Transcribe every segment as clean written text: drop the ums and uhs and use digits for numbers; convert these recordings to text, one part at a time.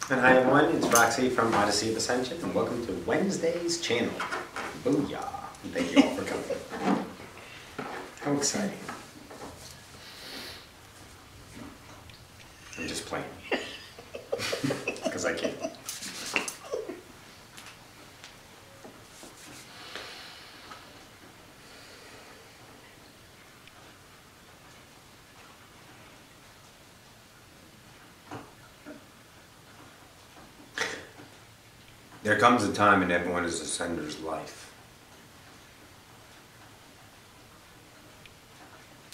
And hi everyone, it's Roxy from Odyssey of Ascension, and welcome to Wednesday's channel. Booyah! And thank you all for coming. How exciting. I'm just playing. Because I can. There comes a time in everyone's ascender's life.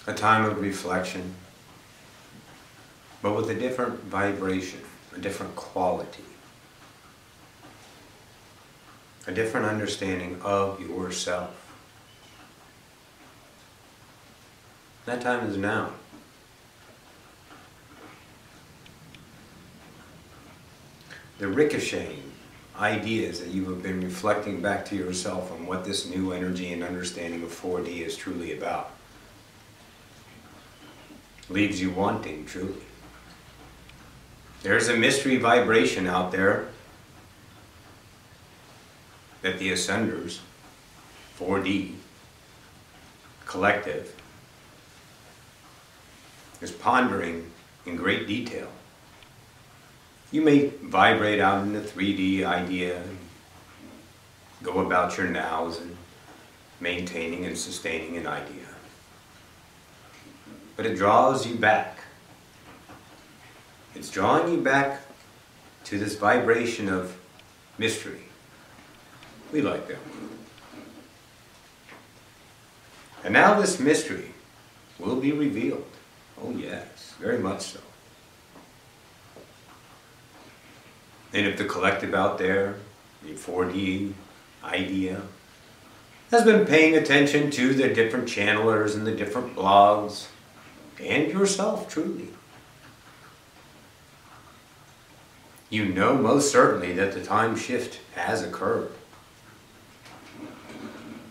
A time of reflection, but with a different vibration, a different quality, a different understanding of yourself. That time is now. The ricocheting ideas that you have been reflecting back to yourself on what this new energy and understanding of 4D is truly about leaves you wanting truly. There's a mystery vibration out there that the Ascenders, 4D, collective, is pondering in great detail. You may vibrate out in the 3D idea, and go about your nows and maintaining and sustaining an idea. But it draws you back. It's drawing you back to this vibration of mystery. We like that word. And now this mystery will be revealed. Oh yes, very much so. And if the collective out there, the 4D idea, has been paying attention to the different channelers and the different blogs, and yourself truly, you know most certainly that the time shift has occurred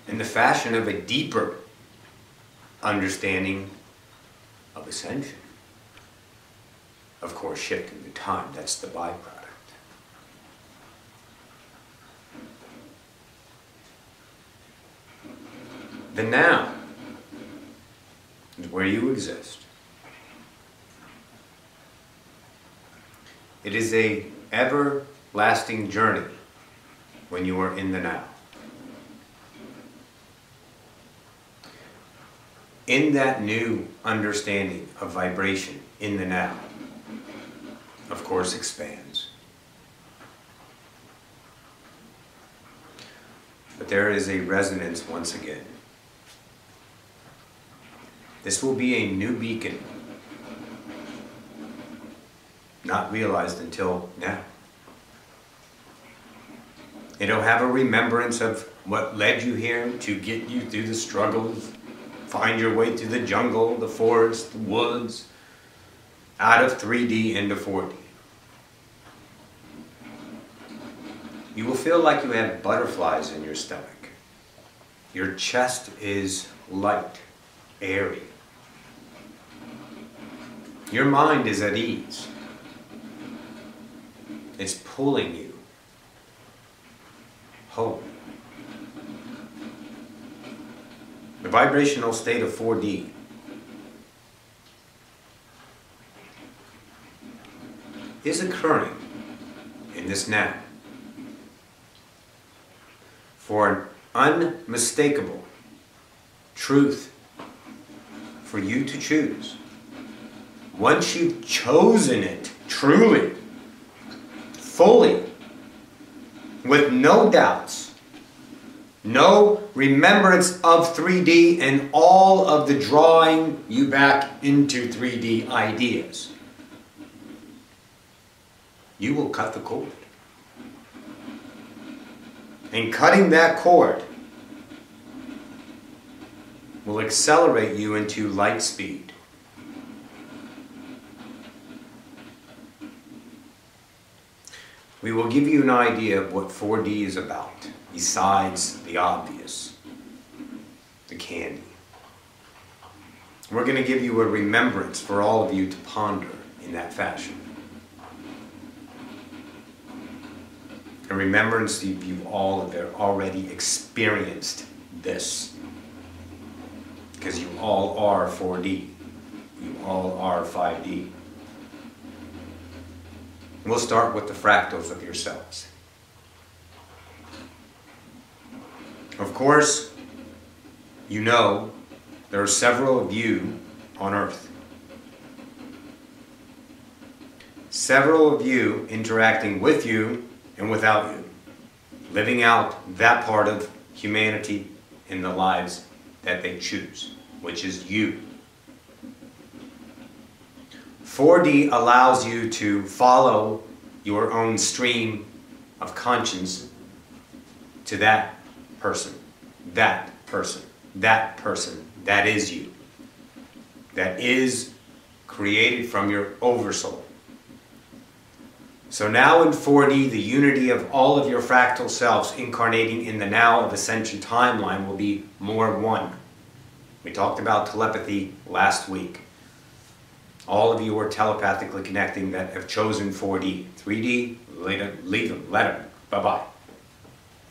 in the fashion of a deeper understanding of ascension. Of course, shifting the time, that's the byproduct. The now is where you exist. It is a everlasting journey when you are in the now. In that new understanding of vibration in the now, of course, expands. But there is a resonance once again. This will be a new beacon, not realized until now. It'll have a remembrance of what led you here to get you through the struggles, find your way through the jungle, the forest, the woods, out of 3D into 4D. You will feel like you have butterflies in your stomach. Your chest is light, airy. Your mind is at ease. It's pulling you home. The vibrational state of 4D is occurring in this now for an unmistakable truth for you to choose. Once you've chosen it, truly, fully, with no doubts, no remembrance of 3D and all of the drawing you back into 3D ideas, you will cut the cord. And cutting that cord will accelerate you into light speed. We will give you an idea of what 4D is about, besides the obvious, the candy. We're going to give you a remembrance for all of you to ponder in that fashion. In remembrance, you all have already experienced this. Because you all are 4D. You all are 5D. We'll start with the fractals of yourselves. Of course, you know there are several of you on Earth. Several of you interacting with you and without you. Living out that part of humanity in the lives that they choose, which is you. 4D allows you to follow your own stream of conscience to that person, that person, that person. That is you. That is created from your oversoul. So now in 4D, the unity of all of your fractal selves incarnating in the now of Ascension timeline will be more one. We talked about telepathy last week. All of you are telepathically connecting that have chosen 4D. 3D, leave them, let them. Bye-bye.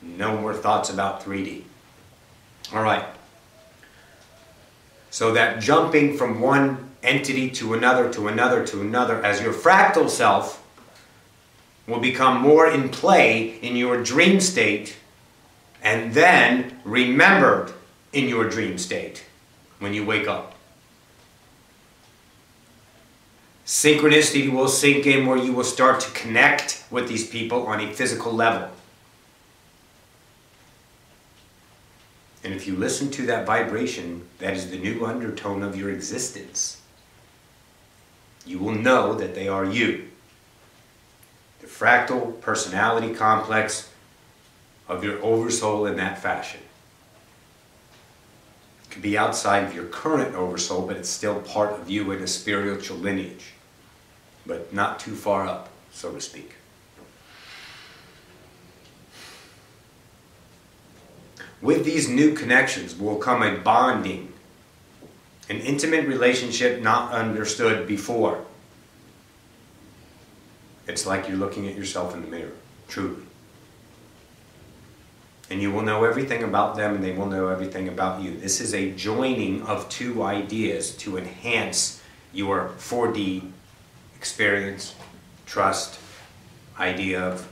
No more thoughts about 3D. All right. So that jumping from one entity to another, to another, to another, as your fractal self will become more in play in your dream state and then remembered in your dream state when you wake up. Synchronicity will sink in where you will start to connect with these people on a physical level. And if you listen to that vibration, that is the new undertone of your existence. You will know that they are you. The fractal personality complex of your oversoul in that fashion. It could be outside of your current oversoul, but it's still part of you in a spiritual lineage. But not too far up, so to speak. With these new connections will come a bonding, an intimate relationship not understood before. It's like you're looking at yourself in the mirror, truly. And you will know everything about them and they will know everything about you. This is a joining of two ideas to enhance your 4D experience, trust, idea of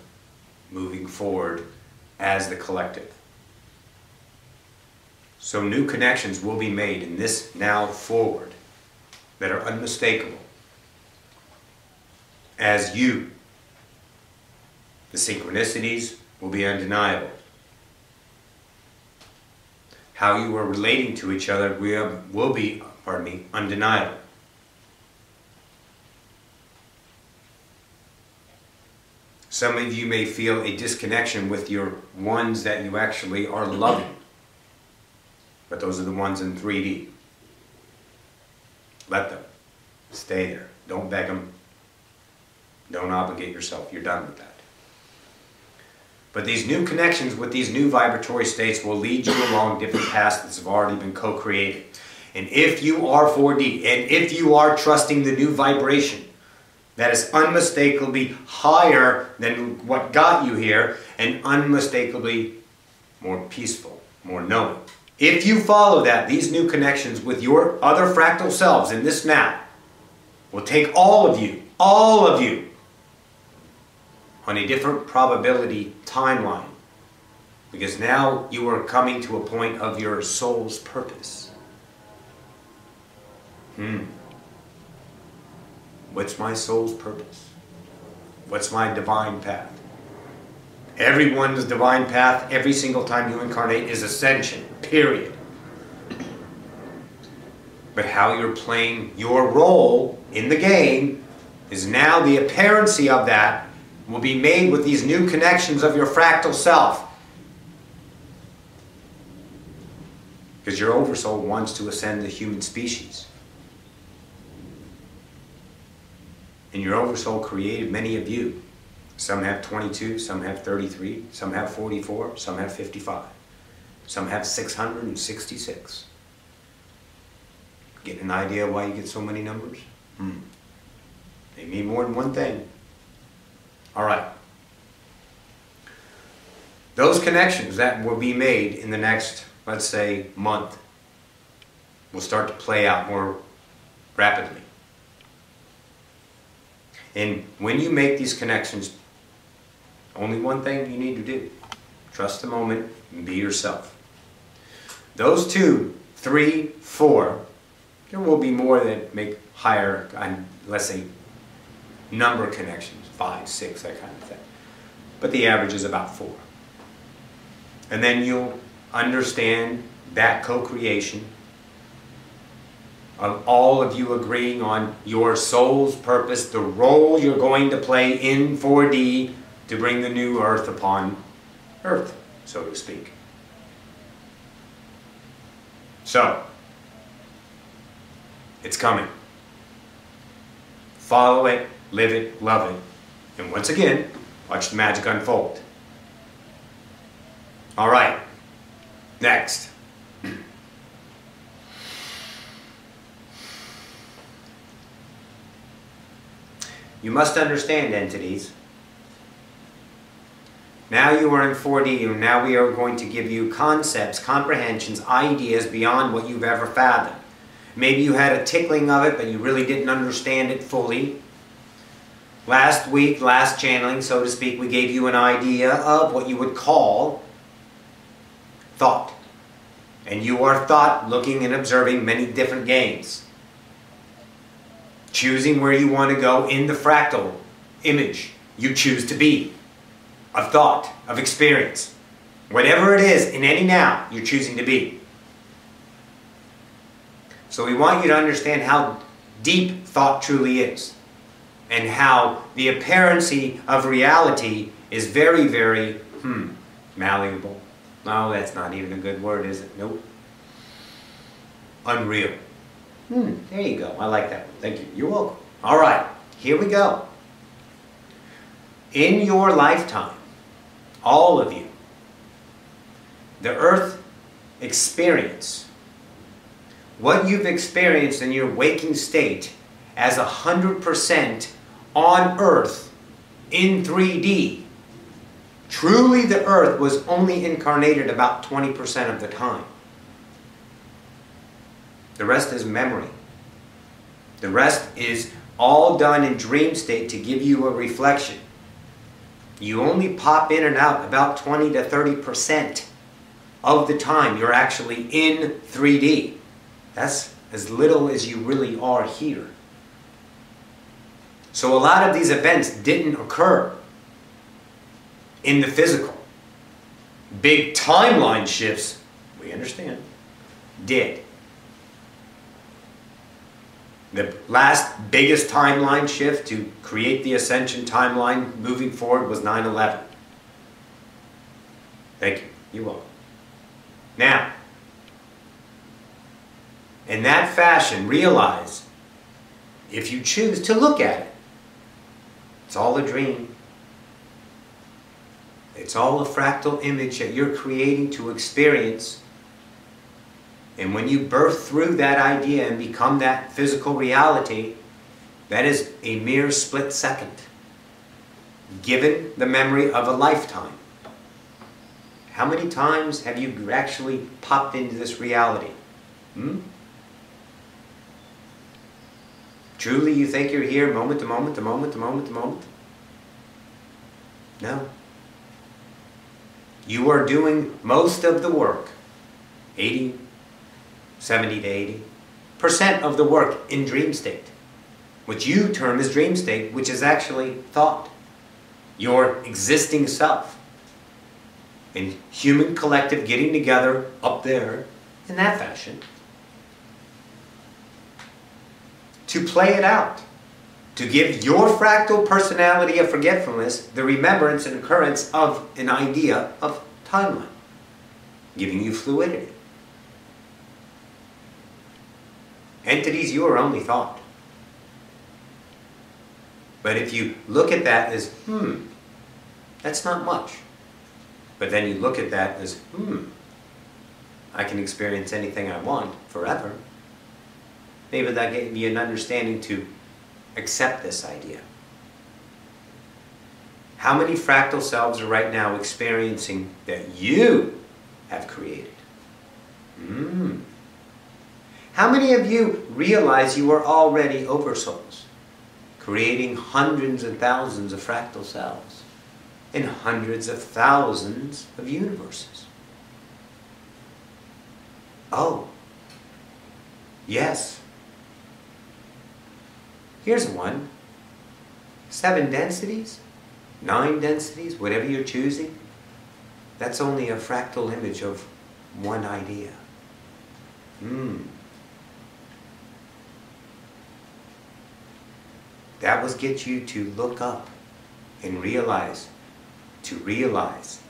moving forward as the collective. So new connections will be made in this now forward that are unmistakable as you. The synchronicities will be undeniable. How you are relating to each other will be, undeniable. Some of you may feel a disconnection with your ones that you actually are loving. But those are the ones in 3D. Let them stay there. Don't beg them. Don't obligate yourself. You're done with that. But these new connections with these new vibratory states will lead you along different paths that have already been co-created. And if you are 4D, and if you are trusting the new vibration that is unmistakably higher than what got you here, and unmistakably more peaceful, more knowing. If you follow that, these new connections with your other fractal selves in this now will take all of you, on a different probability timeline. Because now you are coming to a point of your soul's purpose. What's my soul's purpose? What's my divine path? Everyone's divine path, every single time you incarnate, is ascension, period. But how you're playing your role in the game is now the apparency of that will be made with these new connections of your fractal self. Because your oversoul wants to ascend the human species. And your oversoul created many of you. Some have 22, some have 33, some have 44, some have 55. Some have 666. Get an idea why you get so many numbers? They mean more than one thing. All right. Those connections that will be made in the next, let's say, month will start to play out more rapidly. And when you make these connections, only one thing you need to do: trust the moment and be yourself. Those 2, 3, 4, there will be more that make higher, let's say, number connections, 5, 6, that kind of thing. But the average is about 4. And then you'll understand that co-creation of all of you agreeing on your soul's purpose, the role you're going to play in 4D to bring the new earth upon earth, so to speak. So, it's coming. Follow it, live it, love it, and once again, watch the magic unfold. All right, next. You must understand, entities. Now you are in 4D, and now we are going to give you concepts, comprehensions, ideas beyond what you've ever fathomed. Maybe you had a tickling of it, but you really didn't understand it fully. Last week, last channeling, so to speak, we gave you an idea of what you would call thought. And you are thought, looking and observing many different games. Choosing where you want to go in the fractal image you choose to be. Of thought, of experience. Whatever it is, in any now, you're choosing to be. So we want you to understand how deep thought truly is. And how the apparency of reality is very, very, malleable. No, that's not even a good word, is it? Nope. Unreal. There you go. I like that one. Thank you. You're welcome. All right. Here we go. In your lifetime, all of you, the earth experience, what you've experienced in your waking state as 100% on earth in 3D, truly the earth was only incarnated about 20% of the time. The rest is memory. The rest is all done in dream state to give you a reflection. You only pop in and out about 20 to 30% of the time you're actually in 3D. That's as little as you really are here. So a lot of these events didn't occur in the physical. Big timeline shifts, we understand, did. The last biggest timeline shift to create the Ascension timeline moving forward was 9/11. Thank you. You're welcome. Now, in that fashion, realize, if you choose to look at it, it's all a dream. It's all a fractal image that you're creating to experience. And when you birth through that idea and become that physical reality, that is a mere split second, given the memory of a lifetime. How many times have you actually popped into this reality? Truly you think you're here moment to moment to moment to moment to moment? No. You are doing most of the work, 70 to 80% of the work in dream state, which you term as dream state, which is actually thought, your existing self, and human collective getting together up there in that fashion to play it out, to give your fractal personality of forgetfulness the remembrance and occurrence of an idea of timeline, giving you fluidity. Entities, you are only thought. But if you look at that as, that's not much. But then you look at that as, I can experience anything I want forever. Maybe that gave you an understanding to accept this idea. How many fractal selves are right now experiencing that you have created? How many of you realize you are already oversouls, creating hundreds and thousands of fractal selves in hundreds of thousands of universes? Oh, yes. Here's one. 7 densities, 9 densities, whatever you're choosing. That's only a fractal image of one idea. That was get you to look up and realize, to realize.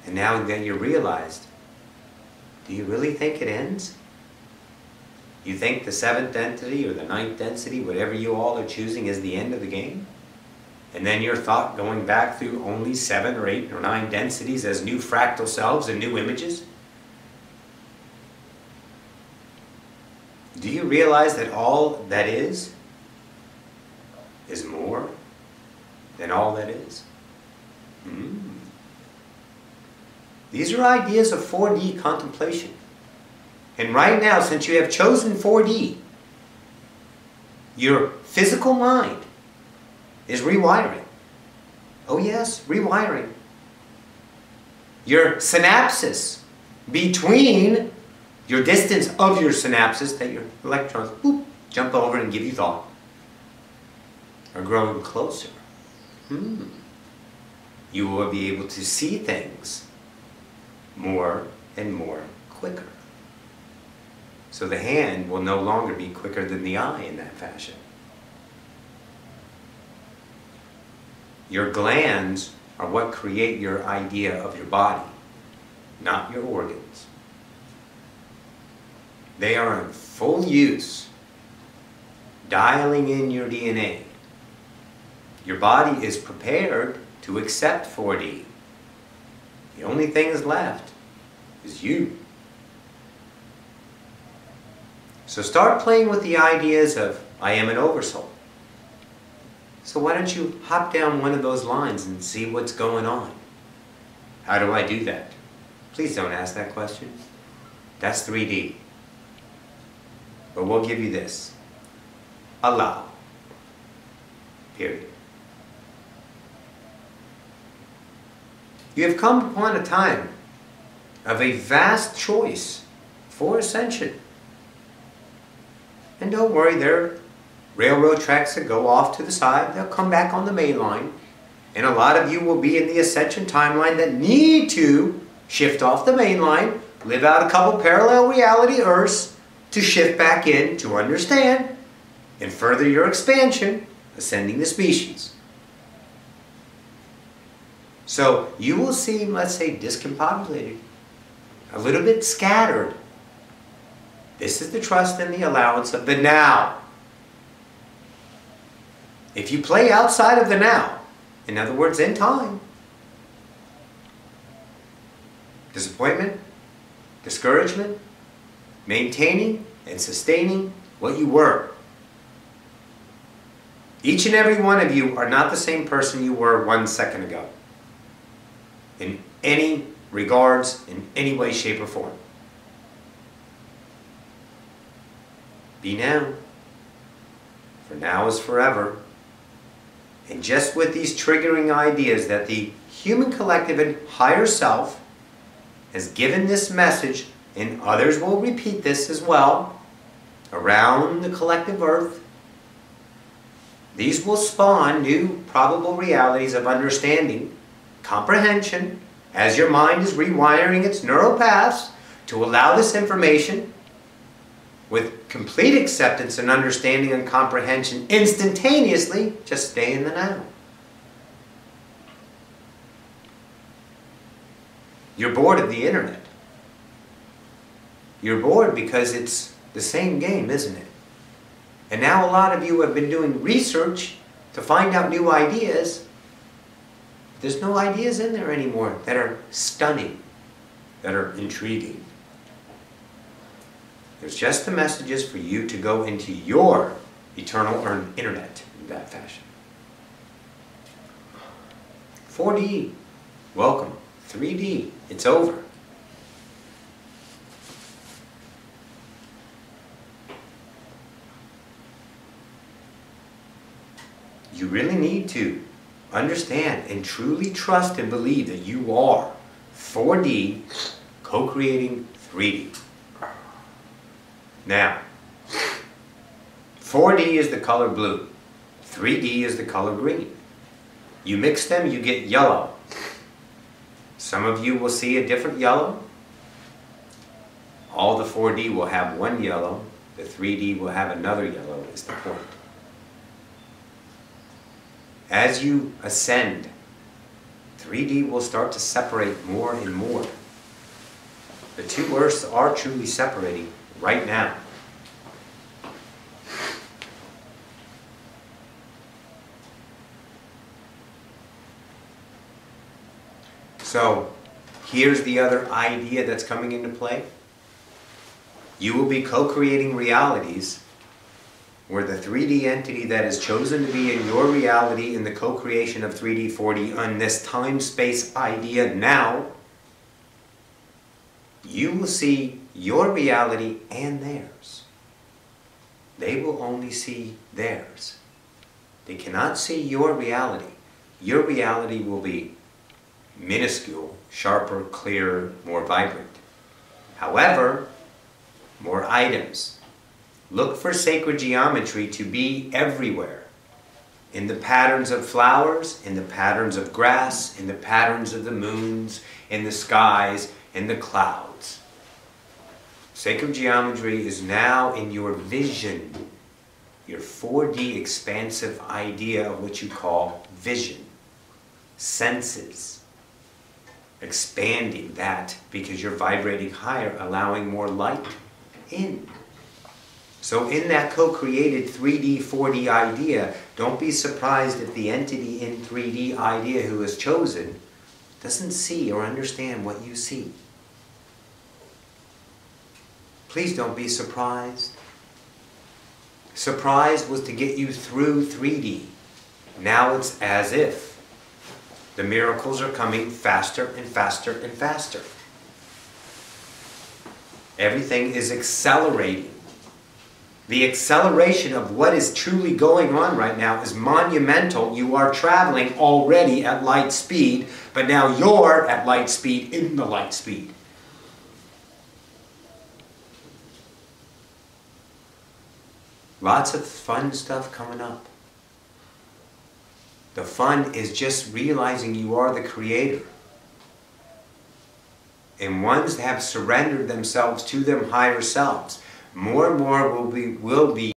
And now that you realized, do you really think it ends? You think the 7th density or the 9th density, whatever you all are choosing, is the end of the game? And then your thought going back through only 7 or 8 or 9 densities as new fractal selves and new images? Do you realize that all that is more than all that is? These are ideas of 4D contemplation. And right now, since you have chosen 4D, your physical mind is rewiring. Oh yes, rewiring. Your synapses between your distance of your synapses that your electrons jump over and give you thought are growing closer. You will be able to see things more and more quicker. So the hand will no longer be quicker than the eye in that fashion. Your glands are what create your idea of your body, not your organs. They are in full use, dialing in your DNA. Your body is prepared to accept 4D. The only thing that's left is you. So start playing with the ideas of, I am an oversoul. So why don't you hop down one of those lines and see what's going on? How do I do that? Please don't ask that question. That's 3D. But we'll give you this. Allow. Period. You have come upon a time of a vast choice for ascension. And don't worry, there are railroad tracks that go off to the side. They'll come back on the main line. And a lot of you will be in the ascension timeline that need to shift off the main line, live out a couple parallel reality Earths to shift back in to understand and further your expansion, ascending the species. So you will seem, let's say, discombobulated, a little bit scattered. This is the trust and the allowance of the now. If you play outside of the now, in other words, in time, disappointment, discouragement, maintaining and sustaining what you were. Each and every one of you are not the same person you were 1 second ago. In any regards, in any way, shape, or form. Be now. For now is forever. And just with these triggering ideas that the human collective and higher self has given this message, and others will repeat this as well, around the collective earth, these will spawn new probable realities of understanding, comprehension, as your mind is rewiring its neural paths to allow this information with complete acceptance and understanding and comprehension instantaneously. Just stay in the now. You're bored of the internet. You're bored because it's the same game, isn't it? And now a lot of you have been doing research to find out new ideas. There's no ideas in there anymore that are stunning, that are intriguing. There's just the messages for you to go into your eternal internet in that fashion. 4D, welcome. 3D, it's over. You really need to understand and truly trust and believe that you are 4D co-creating 3D. Now, 4D is the color blue. 3D is the color green. You mix them, you get yellow. Some of you will see a different yellow. All the 4D will have one yellow. The 3D will have another yellow, is the point. As you ascend, 3D will start to separate more and more. The two earths are truly separating right now. So, here's the other idea that's coming into play. You will be co-creating realities where the 3D entity that is chosen to be in your reality in the co-creation of 3D, 4D on this time-space idea now, you will see your reality and theirs. They will only see theirs. They cannot see your reality. Your reality will be minuscule, sharper, clearer, more vibrant. However, more items. Look for sacred geometry to be everywhere. In the patterns of flowers, in the patterns of grass, in the patterns of the moons, in the skies, in the clouds. Sacred geometry is now in your vision, your 4D expansive idea of what you call vision, senses. Expanding that because you're vibrating higher, allowing more light in. So in that co-created 3D, 4D idea, don't be surprised if the entity in 3D idea who is chosen doesn't see or understand what you see. Please don't be surprised. Surprise was to get you through 3D. Now it's as if the miracles are coming faster and faster and faster. Everything is accelerating. The acceleration of what is truly going on right now is monumental. You are traveling already at light speed, but now you're at light speed in the light speed. Lots of fun stuff coming up. The fun is just realizing you are the creator. And ones that have surrendered themselves to them higher selves, more and more will be